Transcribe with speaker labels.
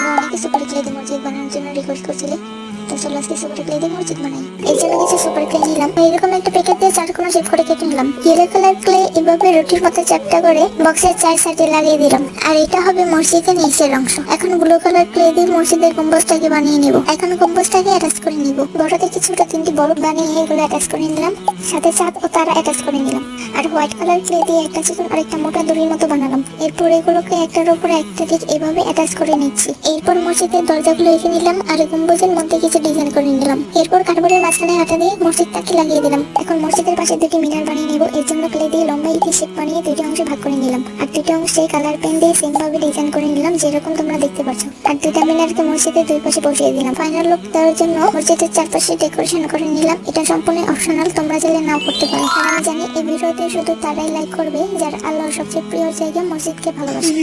Speaker 1: তোমরা অনেকে super clay দিয়ে মসজিদ বানানোর জন্য রিকোয়েস্ট করছিলে, তো চলো আজকে সুপার ক্লে দিয়ে মসজিদ বানাই। এই জন্য কিছু সুপার ক্লে নিলাম, এরকম একটা প্যাকেট দিয়ে 4 কোণা শেপ করে কেটে নিলাম। ইয়েলো কালার ক্লে এভাবে রুটির মতো চ্যাপটা করে বক্সের 4 সাইডে লাগিয়ে দিলাম। আর এটা হবে মসজিদের নিচের অংশ। এখন ব্লু কালার ক্লে দিয়ে মসজিদের গম্বুজটাকে বানিয়ে নিব। এখন গম্বুজটাকে অ্যাটাচ করে নিব। বড় থেকে ছোট 3টি বড় বানিয়ে এগুলো অ্যাটাচ করে নিলাম, সাথে চাঁদ ও তারা অ্যাটাচ করে নিলাম। আর হোয়াইট কালার ক্লে দিয়ে একটা চিকন আর একটা মোটা দড়ির মতো বানালাম। এরপর এগুলোকে একটার উপরে একটা ঠিক এভাবে অ্যাটাচ করে নিচ্ছি। এরপর মসজিদের দরজাগুলো এঁকে নিলাম আর গম্বুজের মধ্যে কিছু ডিজাইন করে নিলাম। এরপর কার্ডবোর্ডের মাঝখানে হাতা দিয়ে মসজিদটাকে লাগিয়ে দিলাম। এখন মসজিদের পাশে 2টি মিনার বানিয়ে নিব। এর জন্য ক্লে দিয়ে লম্বা ইটি শেপ বানিয়ে 2টি অংশে ভাগ করে নিলাম। আর 2টি অংশে কালার পেন দিয়ে সেম ভাবে ডিজাইন করে নিলাম, যেরকম তোমরা দেখতে পাচ্ছ। আর 2টা মিনারকে মসজিদের 2 পাশে বসিয়ে দিলাম। ফাইনাল লুক দেওয়ার জন্য মসজিদের চারপাশে ডেকোরেশন করে নিলাম। এটা সম্পূর্ণ অপশনাল, তোমরা চাইলে নাও করতে পারো। আর আমি জানি এই ভিডিওতে শুধু তারাই লাইক করবে যারা আল্লাহর সবচেয়ে প্রিয় জায়গা মসজিদকে ভালোবাসে।